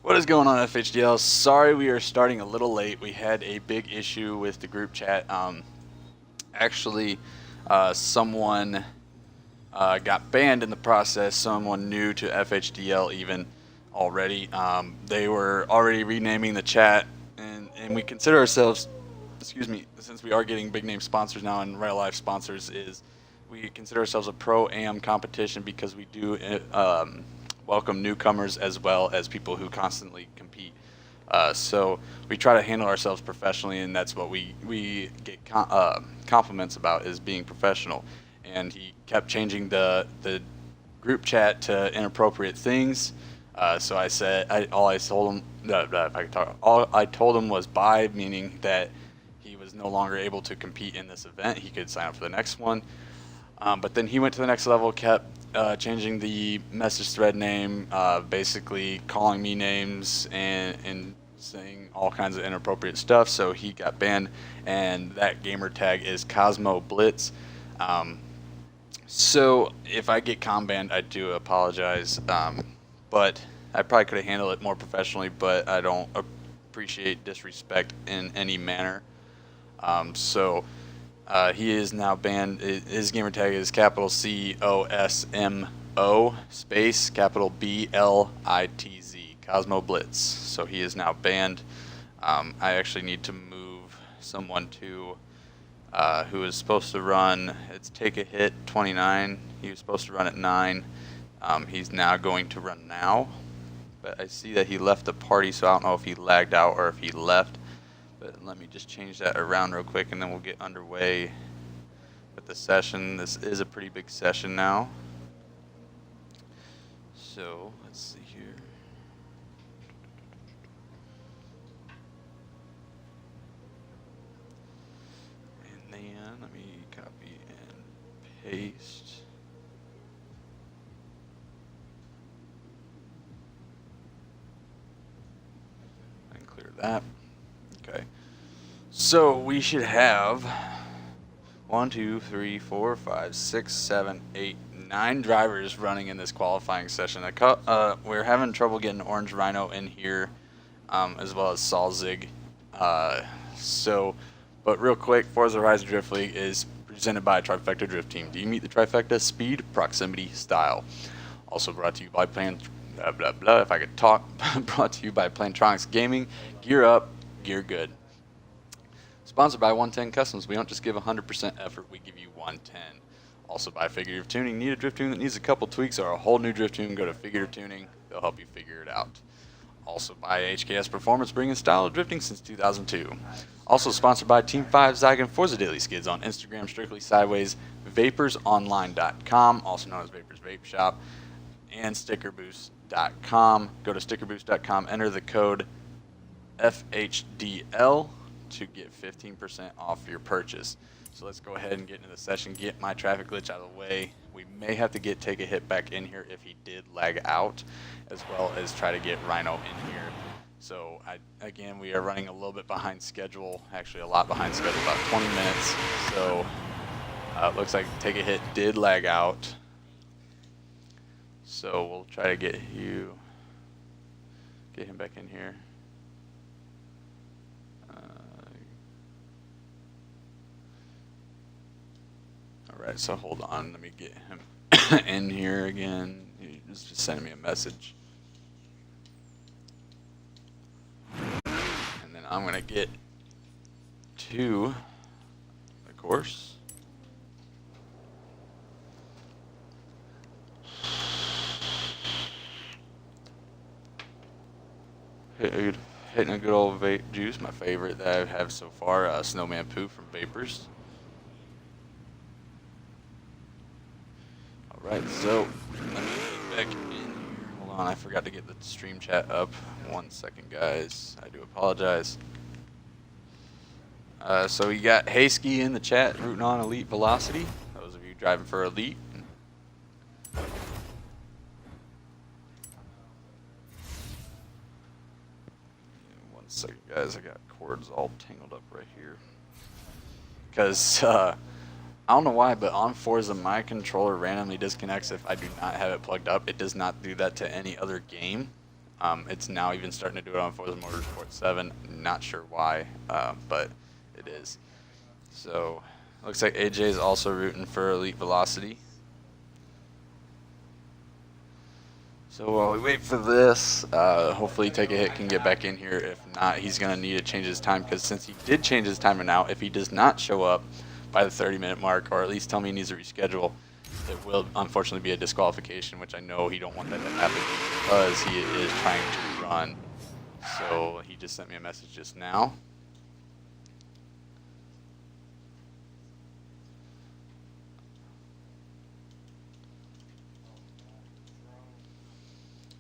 What is going on, FHDL? Sorry we are starting a little late. We had a big issue with the group chat. Someone got banned in the process. Someone new to FHDL even already. They were already renaming the chat, and we consider ourselves, since we are getting big name sponsors now and real life sponsors, we consider ourselves a pro-am competition because we do welcome newcomers as well as people who constantly compete. So we try to handle ourselves professionally, and that's what we get compliments about, is being professional. And he kept changing the group chat to inappropriate things. So I said, all I told him was bye, meaning that he was no longer able to compete in this event. He could sign up for the next one. But then he went to the next level, kept changing the message thread name, basically calling me names and saying all kinds of inappropriate stuff. So he got banned, and that gamer tag is Cosmo Blitz. So if I get banned, I do apologize. But I probably could have handled it more professionally, but I don't appreciate disrespect in any manner. He is now banned. His gamer tag is capital COSMO space capital BLITZ, Cosmo Blitz. So he is now banned. I actually need to move someone to who is supposed to run. It's Take a Hit 29. He was supposed to run at 9. He's now going to run now. But I see that he left the party, so I don't know if he lagged out or if he left. But let me just change that around real quick, and then we'll get underway with the session. This is a pretty big session now. So let's see here. And then let me copy and paste. And clear that. Okay. So we should have 1, 2, 3, 4, 5, 6, 7, 8, 9 drivers running in this qualifying session. We're having trouble getting Orange Rhino in here, as well as Salzig. But real quick, Forza Horizon Drift League is presented by Trifecta Drift Team. Do you meet the trifecta? Speed, proximity, style. Also brought to you by if I could talk. Brought to you by Plantronics Gaming. Gear up. Gear good. Sponsored by 110 Customs. We don't just give 100% effort, we give you 110. Also by Figurative Tuning. Need a drift tune that needs a couple tweaks or a whole new drift tune? Go to Figurative Tuning. They'll help you figure it out. Also by HKS Performance, bringing style of drifting since 2002. Also sponsored by Team 5 Zygon and Forza Daily Skids on Instagram, Strictly Sideways, VaporsOnline.com, also known as Vapors Vape Shop, and StickerBoost.com. Go to StickerBoost.com, enter the code FHDL to get 15% off your purchase. So let's go ahead and get into the session, get my traffic glitch out of the way. We may have to Take a Hit back in here if he did lag out, as well as try to get Rhino in here. So again, we are running a little bit behind schedule, actually a lot behind schedule, about 20 minutes. So it looks like Take a Hit did lag out. So we'll try to get him back in here. Alright, so hold on, let me get him in here again. He was just sending me a message. And then I'm going to get to the course. Hitting a good old vape juice, my favorite that I have so far, Snowman Poo from Vapors. Alright, so let me get back in here. Hold on, I forgot to get the stream chat up. 1 second, guys. I do apologize. So we got Hayski in the chat, rooting on Elite Velocity. Those of you driving for Elite. 1 second, guys. I got cords all tangled up right here. Because I don't know why, but on Forza, my controller randomly disconnects if I do not have it plugged up. It does not do that to any other game. It's now even starting to do it on Forza Motorsport 7. Not sure why, but it is. So looks like AJ is also rooting for Elite Velocity. So while we wait for this, hopefully Take a Hit can get back in here. If not, he's going to need to change his time, because since he did change his timer now, if he does not show up by the 30-minute mark, or at least tell me he needs to reschedule, it will unfortunately be a disqualification, which I know he don't want that to happen because he is trying to run. So he just sent me a message just now.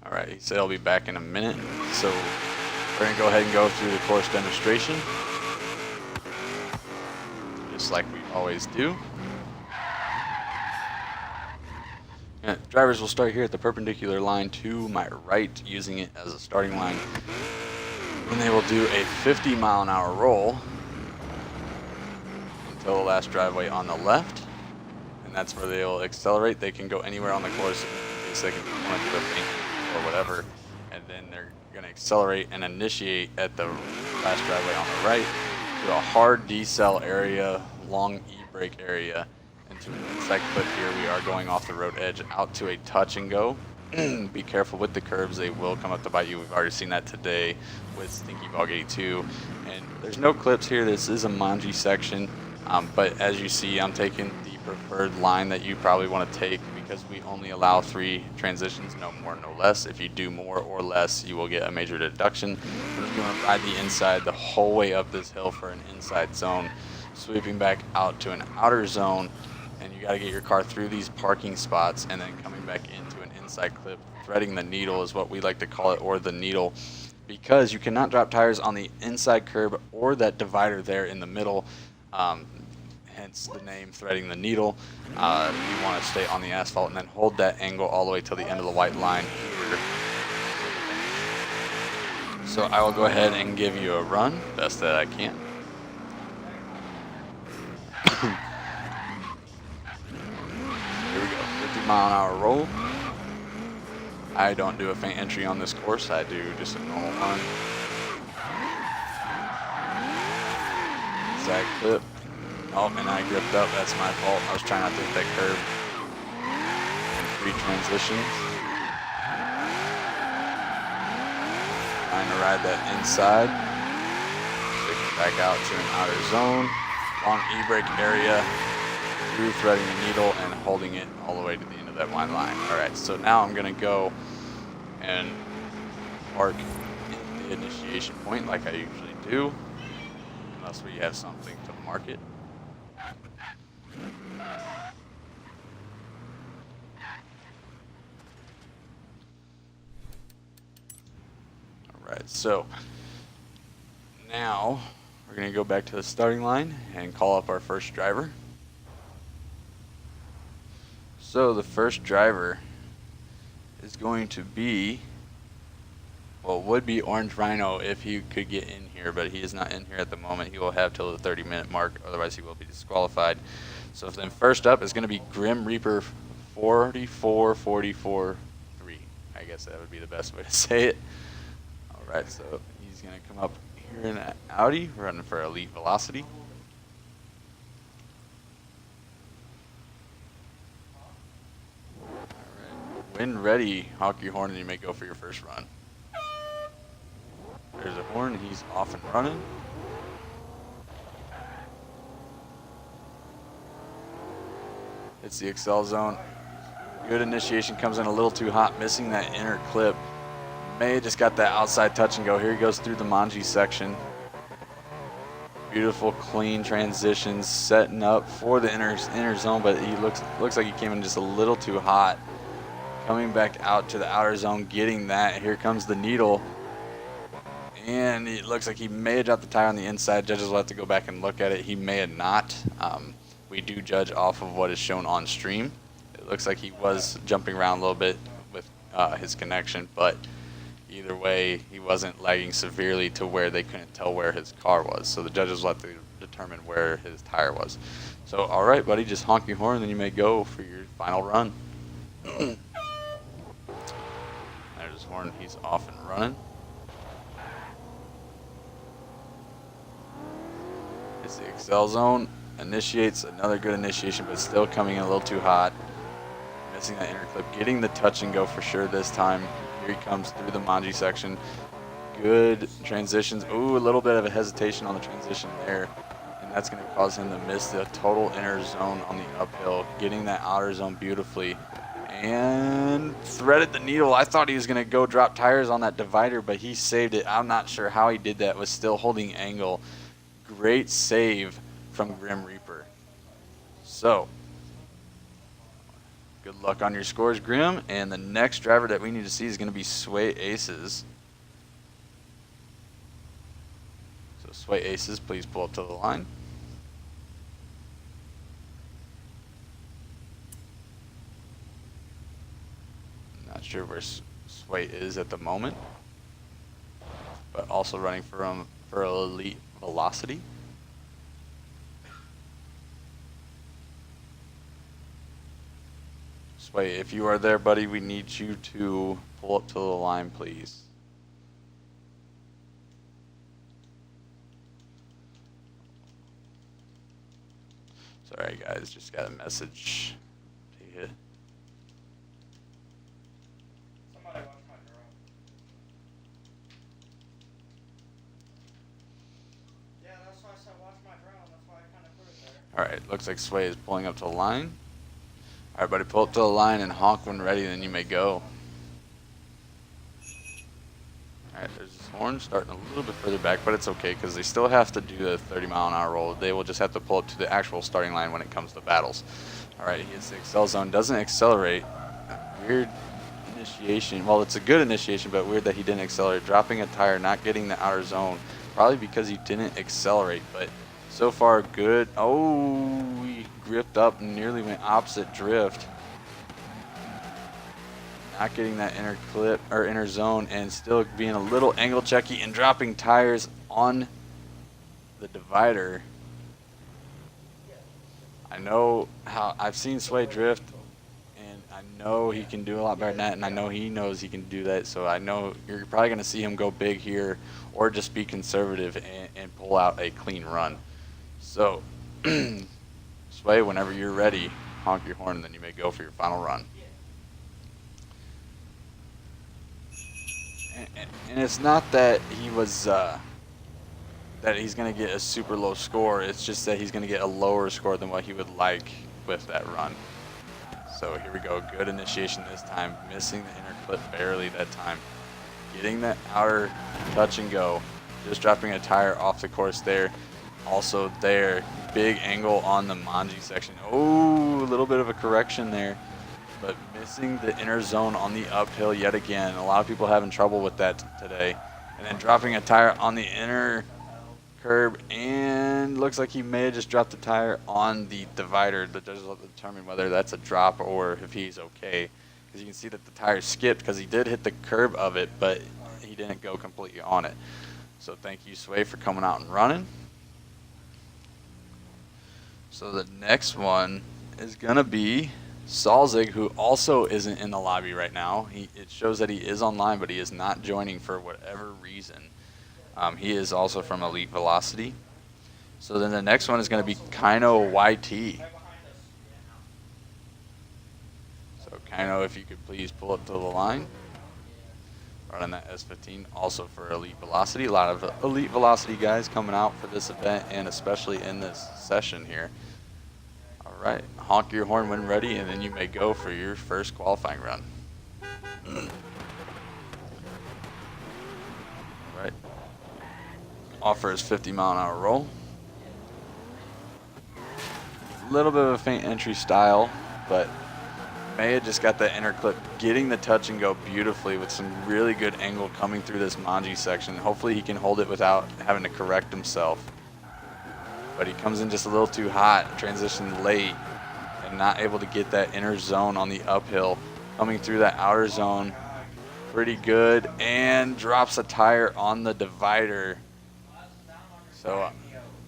Alright, he said he'll be back in a minute. So we're going to go ahead and go through the course demonstration, just like we always do. And drivers will start here at the perpendicular line to my right, using it as a starting line. And they will do a 50-mile-an-hour roll until the last driveway on the left. And that's where they'll accelerate. They can go anywhere on the course in case they can want to do a feint or whatever. And then they're going to accelerate and initiate at the last driveway on the right to a hard decel area, long e-brake area. Into an inside clip here, we are going off the road edge out to a touch and go. Be careful with the curbs, they will come up to bite you. We've already seen that today with Stinky Bog 82. And there's no clips here, this is a manji section. But as you see, I'm taking the preferred line that you probably want to take, because we only allow 3 transitions, no more, no less. If you do more or less, you will get a major deduction. But if you want to ride the inside the whole way up this hill for an inside zone, sweeping back out to an outer zone, and you got to get your car through these parking spots and then coming back into an inside clip. Threading the needle is what we like to call it, or the needle, because you cannot drop tires on the inside curb or that divider there in the middle. Hence the name, threading the needle. You want to stay on the asphalt and then hold that angle all the way till the end of the white line here. So I will go ahead and give you a run, best that I can. Here we go, 50-mile-an-hour roll. I don't do a feint entry on this course, I do just a normal one. Side clip. Oh, and I gripped up, that's my fault. I was trying not to hit that curb. And 3 transitions. Trying to ride that inside. Stick it back out to an outer zone. Long e-brake area. Through threading the needle and holding it all the way to the end of that white line. Alright, so now I'm going to go and park in the initiation point like I usually do. Unless we have something to mark it. Alright, so now we're going to go back to the starting line and call up our first driver. So the first driver is going to be, well, would be Orange Rhino if he could get in here, but he is not in here at the moment. He will have till the 30-minute mark, otherwise he will be disqualified. So then first up is going to be Grim Reaper 44443. I guess that would be the best way to say it. Alright, so he's going to come up here in an Audi, running for Elite Velocity. When ready, honk your horn and you may go for your first run. There's a horn, he's off and running. It's the Excel zone. Good initiation, comes in a little too hot, missing that inner clip. May just got that outside touch and go. Here he goes through the manji section. Beautiful, clean transitions, setting up for the inner zone, but he looks like he came in just a little too hot. Coming back out to the outer zone, getting that. Here comes the needle. And it looks like he may have dropped the tire on the inside. Judges will have to go back and look at it. He may have not. We do judge off of what is shown on stream. It looks like he was jumping around a little bit with his connection, but either way, he wasn't lagging severely to where they couldn't tell where his car was. So the judges will have to determine where his tire was. So, all right, buddy, just honk your horn, and then you may go for your final run. There's horn. He's off and running. It's the Excel zone. Initiates another good initiation, but still coming in a little too hot. Missing that inner clip. Getting the touch and go for sure this time. Here he comes through the Manji section. Good transitions. Ooh, a little bit of a hesitation on the transition there. And that's going to cause him to miss the total inner zone on the uphill. Getting that outer zone beautifully. And threaded the needle. I thought he was going to go drop tires on that divider, but he saved it. I'm not sure how he did that. Was still holding angle. Great save from Grim Reaper. So, good luck on your scores, Grim. And the next driver that we need to see is going to be Sway Aces. So, Sway Aces, please pull up to the line. Not sure where Sway is at the moment, but also running for Elite Velocity. Sway, if you are there, buddy, we need you to pull up to the line, please. Sorry, guys, just got a message. Alright, looks like Sway is pulling up to the line. Alright, buddy, pull up to the line and honk when ready, then you may go. Alright, there's his horn starting a little bit further back, but it's okay because they still have to do the 30-mile-an-hour roll. They will just have to pull up to the actual starting line when it comes to battles. Alright, he hits the Excel zone, doesn't accelerate. Weird initiation. Well, it's a good initiation, but weird that he didn't accelerate. Dropping a tire, not getting the outer zone. Probably because he didn't accelerate, but so far good. Oh, he gripped up and nearly went opposite drift. Not getting that inner clip or inner zone and still being a little angle checky and dropping tires on the divider. I know how I've seen Sway drift, and I know he can do a lot better than that, and I know he knows he can do that, so I know you're probably going to see him go big here or just be conservative and pull out a clean run. So, Sway, whenever you're ready, honk your horn, and then you may go for your final run. And it's not that he was that he's going to get a super low score. It's just that he's going to get a lower score than what he would like with that run. So here we go. Good initiation this time. Missing the inner clip barely that time. Getting that outer touch and go. Just dropping a tire off the course there. Also there, big angle on the Manji section. Oh, a little bit of a correction there, but missing the inner zone on the uphill yet again. A lot of people having trouble with that today. And then dropping a tire on the inner curb, and looks like he may have just dropped the tire on the divider. That does determine whether that's a drop or if he's okay. Because you can see that the tire skipped because he did hit the curb of it, but he didn't go completely on it. So thank you, Sway, for coming out and running. So the next one is going to be Salzig, who also isn't in the lobby right now. It shows that he is online, but he is not joining for whatever reason. He is also from Elite Velocity. So then the next one is going to be Kino YT. So Kino, if you could please pull up to the line. Running that S15, also for Elite Velocity. A lot of Elite Velocity guys coming out for this event, and especially in this session here. All right, honk your horn when ready, and then you may go for your first qualifying run. All right. Offers 50-mile-an-hour roll. A little bit of a faint entry style, but Maya just got that inner clip, getting the touch and go beautifully with some really good angle coming through this Manji section. Hopefully he can hold it without having to correct himself. But he comes in just a little too hot, transition late, and not able to get that inner zone on the uphill. Coming through that outer zone, pretty good, and drops a tire on the divider. So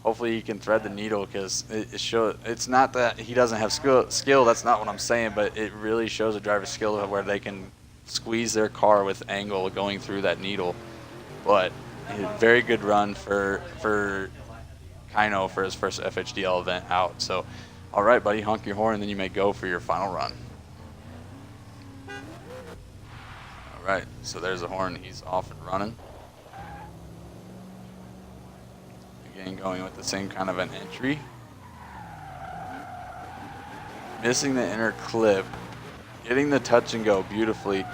hopefully he can thread the needle, because it's not that he doesn't have skill, that's not what I'm saying, but it really shows a driver's skill where they can squeeze their car with angle going through that needle. But a very good run for Kino for his first FHDL event out. So, all right, buddy, honk your horn, and then you may go for your final run. All right, so there's the horn. He's off and running. Again, going with the same kind of an entry. Missing the inner clip. Getting the touch and go beautifully.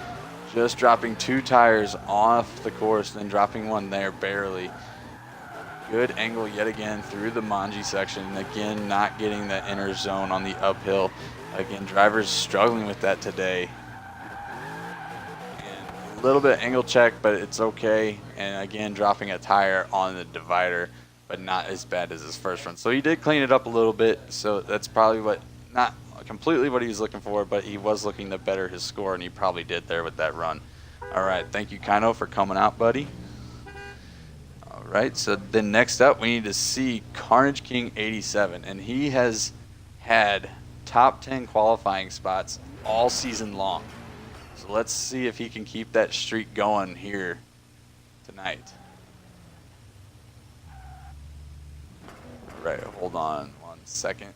Just dropping 2 tires off the course, then dropping one there barely. Good angle yet again through the Manji section. Again, not getting the inner zone on the uphill. Again, drivers struggling with that today. And a little bit angle check, but it's okay. And again, dropping a tire on the divider, but not as bad as his first run. So he did clean it up a little bit. So that's probably what, not completely what he was looking for, but he was looking to better his score, and he probably did there with that run. All right, thank you, Kino, for coming out, buddy. All right, so then next up, we need to see Carnage King 87, and he has had top 10 qualifying spots all season long. So let's see if he can keep that streak going here tonight. All right, hold on second.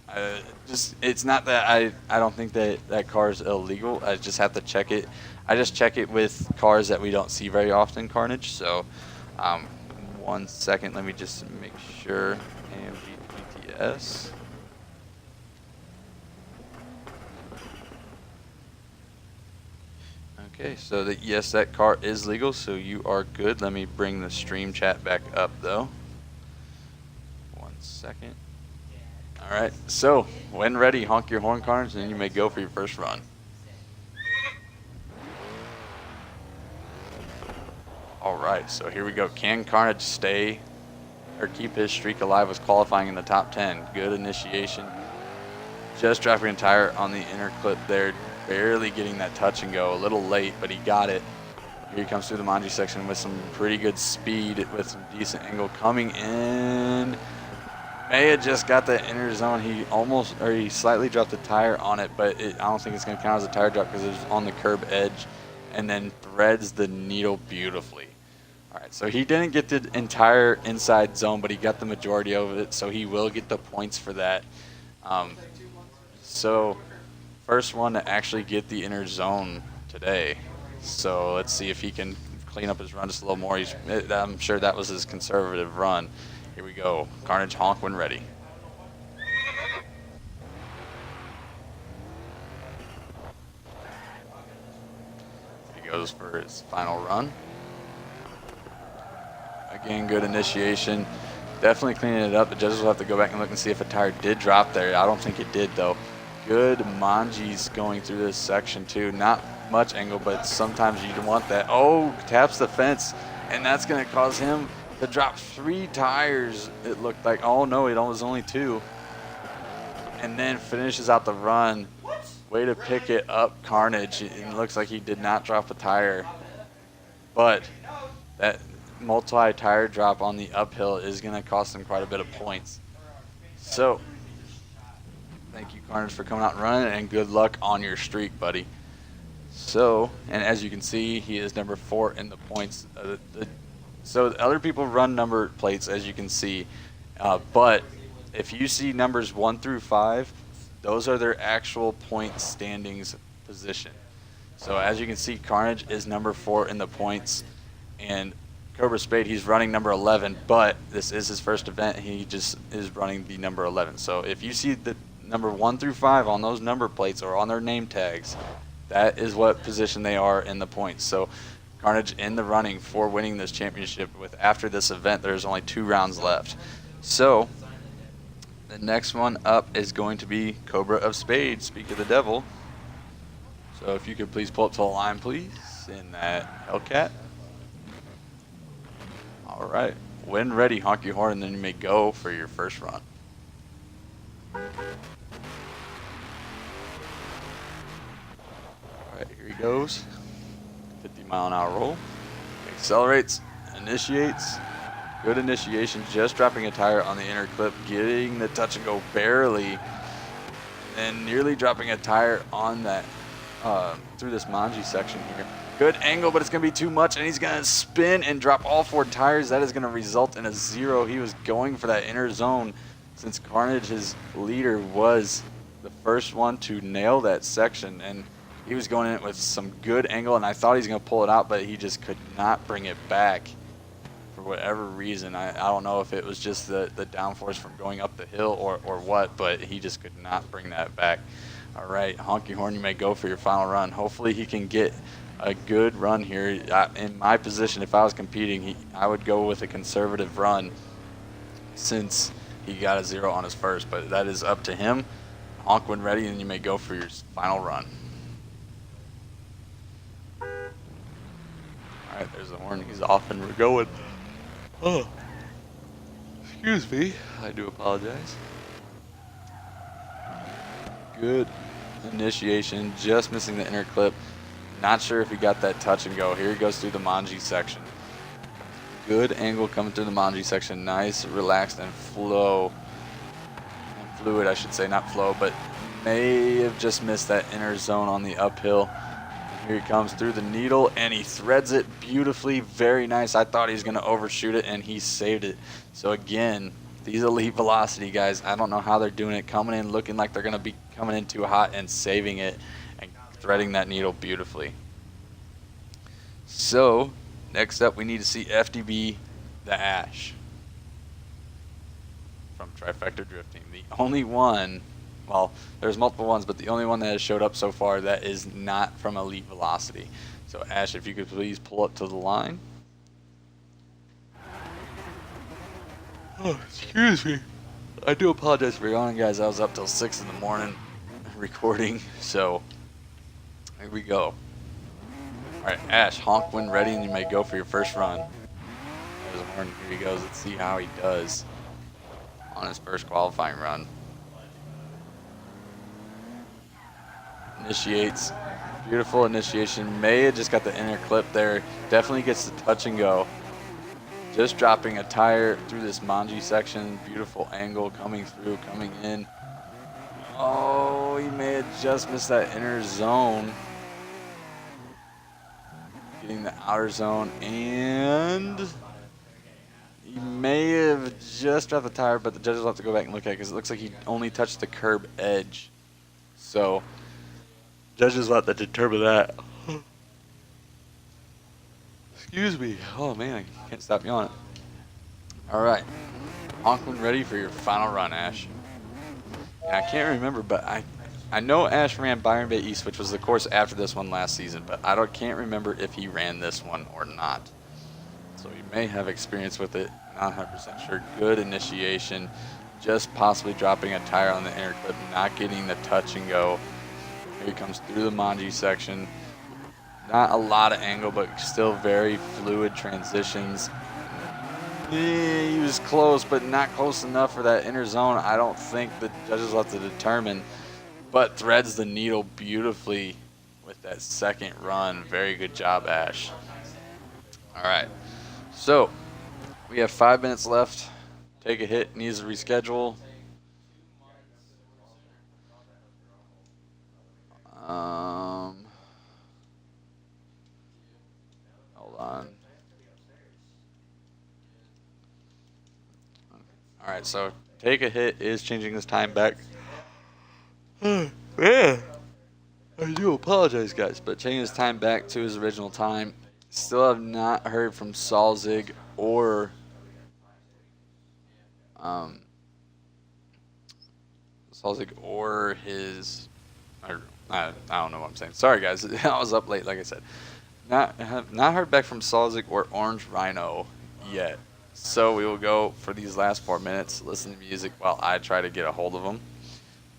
It's not that I don't think that car is illegal. I just have to check it. I just check it with cars that we don't see very often, Carnage. So 1 second, let me just make sure. AMG GTS. Okay, so yes, that car is legal, so you are good. Let me bring the stream chat back up though. 1 second. All right, so when ready, honk your horn, Carnage, and then you may go for your first run. All right, so here we go. Can Carnage stay or keep his streak alive with qualifying in the top 10? Good initiation. Just dropping a tire on the inner clip there, barely getting that touch and go. A little late, but he got it. Here he comes through the Manji section with some pretty good speed, with some decent angle coming in. Maya just got the inner zone. He slightly dropped the tire on it, but I don't think it's going to count as a tire drop because it was on the curb edge, and then threads the needle beautifully. All right, so he didn't get the entire inside zone, but he got the majority of it, so he will get the points for that. So first one to actually get the inner zone today. So let's see if he can clean up his run just a little more. I'm sure that was his conservative run. Here we go. Carnage, honk when ready. He goes for his final run. Again, good initiation. Definitely cleaning it up. The judges will have to go back and look and see if a tire did drop there. I don't think it did, though. Good Manjis going through this section, too. Not much angle, but sometimes you don't want that. Oh, taps the fence, and that's going to cause him to drop 3 tires, it looked like. Oh no, it was only 2. And then finishes out the run. Way to pick it up, Carnage. It looks like he did not drop a tire. But that multi-tire drop on the uphill is going to cost him quite a bit of points. So, thank you, Carnage, for coming out and running, and good luck on your streak, buddy. So, and as you can see, he is number 4 in the points. So other people run number plates, as you can see, but if you see numbers 1 through 5, those are their actual point standings position. So as you can see, Carnage is number 4 in the points, and Cobra Spade, he's running number 11, but this is his first event. He just is running the number 11. So if you see the number 1 through 5 on those number plates or on their name tags, that is what position they are in the points. So Carnage in the running for winning this championship. With after this event, there's only 2 rounds left. So the next one up is going to be Cobra of Spades, Speak of the Devil. So if you could please pull up to the line, please, in that Hellcat. All right, when ready, honk your horn, and then you may go for your first run. All right, here he goes. 50-mile-an-hour roll. Accelerates, initiates. Good initiation, just dropping a tire on the inner clip, getting the touch and go barely, and nearly dropping a tire on that through this Manji section here. Good angle, but it's going to be too much, and he's going to spin and drop all 4 tires. That is going to result in a 0. He was going for that inner zone since Carnage, his leader, was the first one to nail that section, and he was going in it with some good angle, and I thought he was going to pull it out, but he just could not bring it back for whatever reason. I don't know if it was just the downforce from going up the hill or what, but he just could not bring that back. All right, Honky Horn, you may go for your final run. Hopefully he can get a good run here. In my position, if I was competing, I would go with a conservative run since he got a 0 on his first, but that is up to him. Honk when ready, and you may go for your final run. All right, there's the horn. He's off, and we're going. Oh, excuse me. I do apologize. Good initiation, just missing the inner clip. Not sure if he got that touch and go. Here he goes through the Manji section. Good angle coming through the Manji section. Nice, relaxed, and fluid, I should say, not flow, but may have just missed that inner zone on the uphill. Here he comes through the needle, and he threads it beautifully. Very nice. I thought he was going to overshoot it, and he saved it. So again, these elite velocity guys, I don't know how they're doing it. Coming in looking like they're going to be coming in too hot and saving it and threading that needle beautifully. So next up, we need to see FDB the Ash from TrentFigure Drift Team. The only one, well, there's multiple ones, but the only one that has showed up so far that is not from Elite Velocity. So Ash, if you could please pull up to the line. Oh, excuse me. I do apologize for yawning, guys. I was up till 6 in the morning recording, so here we go. All right, Ash, honk when ready, and you may go for your first run. There's a horn. Here he goes. Let's see how he does on his first qualifying run. Initiates. Beautiful initiation. May have just got the inner clip there. Definitely gets the touch and go. Just dropping a tire through this Manji section. Beautiful angle coming through, coming in. Oh, he may have just missed that inner zone. Getting the outer zone, and he may have just dropped the tire, but the judges will have to go back and look at it because it looks like he only touched the curb edge. So judges will have to determine that. Excuse me. Oh man, I can't stop yawning. All right, honk when ready for your final run, Ash. And I can't remember, but I know Ash ran Byron Bay East, which was the course after this one last season, but I can't remember if he ran this one or not. So he may have experience with it, not 100% sure. Good initiation, just possibly dropping a tire on the inner clip, not getting the touch and go. Here he comes through the Manji section. Not a lot of angle, but still very fluid transitions. He was close, but not close enough for that inner zone. I don't think the judges will have to determine, but threads the needle beautifully with that second run. Very good job, Ash. All right, so we have 5 minutes left. Take a hit, needs to reschedule. Hold on. All right, so take a hit is changing this time back. Yeah, I do apologize, guys, but changing his time back to his original time. Still have not heard from Salzig or his. I don't know what I'm saying. Sorry, guys. I was up late, like I said. Not heard back from Salzig or Orange Rhino yet. So we will go for these last 4 minutes, listen to music while I try to get a hold of them.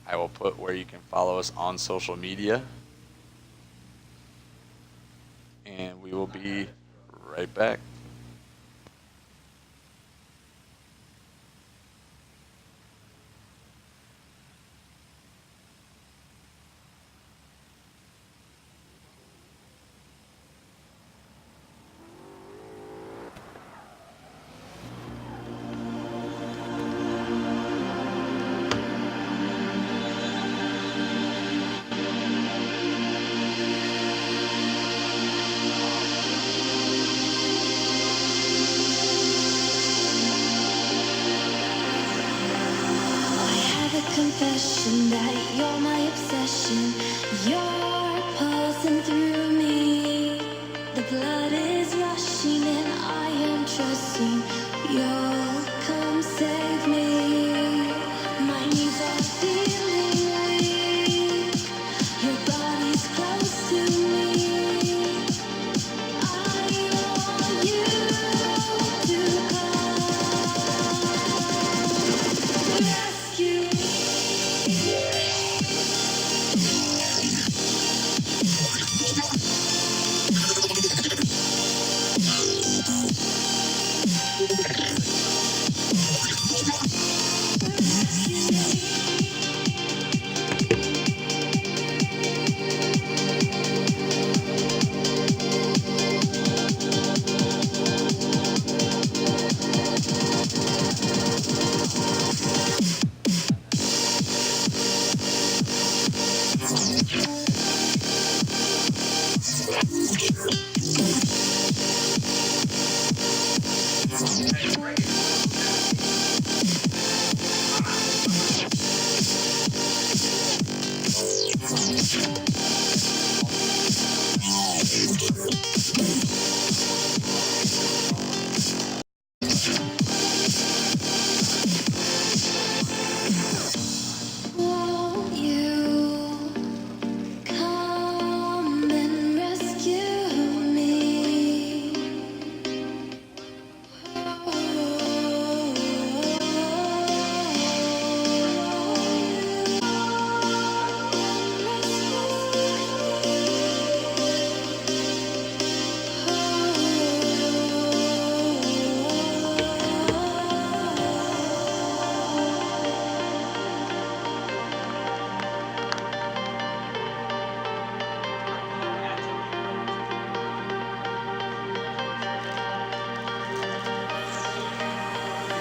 I will put where you can follow us on social media. And we will be right back. that you're my obsession. You're pulsing through me. The blood is rushing and I am trusting you'll come save me. My knees are feeling weak. Your body's close to me. I want you to come rescue me. Won't you come and rescue me?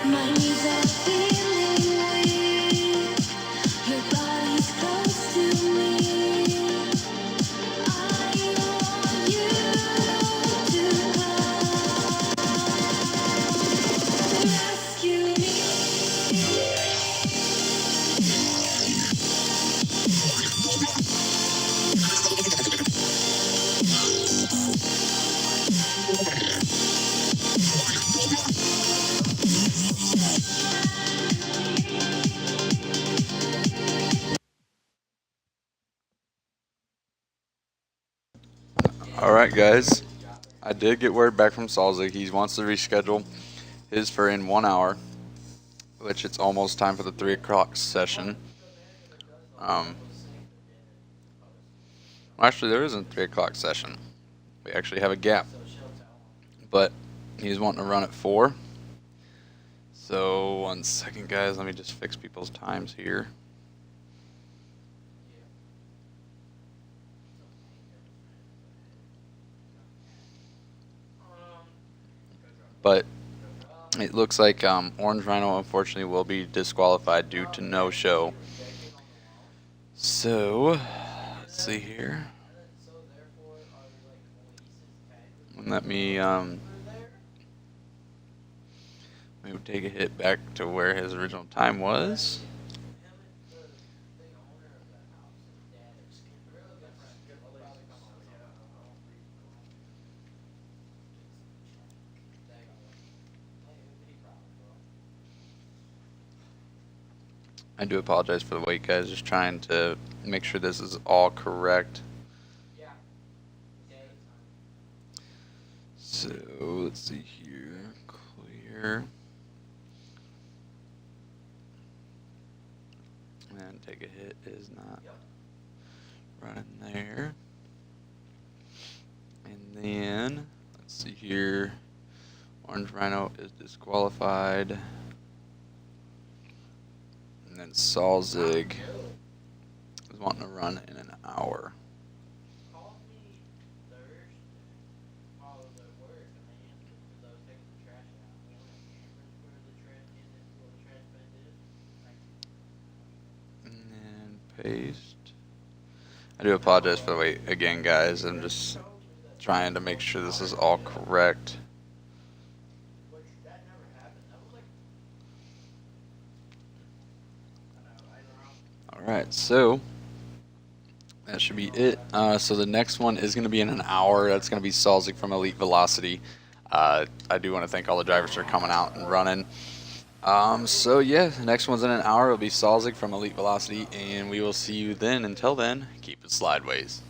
My knees are feeling weak. Your body's close to me. I want you to come rescue me. Alright guys, I did get word back from Salzig. He wants to reschedule his for in 1 hour, which it's almost time for the 3 o'clock session. Actually there isn't a 3 o'clock session. We actually have a gap. But he's wanting to run at 4. So 1 second guys, let me just fix people's times here. But it looks like Orange Rhino unfortunately will be disqualified due to no show. So let's see here. Let me maybe take a hit back to where his original time was. I do apologize for the wait, guys. Just trying to make sure this is all correct. So let's see here. Clear. And take a hit is not running there. And then let's see here. Orange Rhino is disqualified. And then Salzig is wanting to run in an hour. And then paste. I do apologize for the wait again, guys. I'm just trying to make sure this is all correct. All right, so that should be it. So the next one is going to be in an hour. That's going to be Salzik from Elite Velocity. I do want to thank all the drivers for coming out and running. So yeah, the next one's in an hour. It'll be Salzik from Elite Velocity, and we will see you then. Until then, keep it slideways.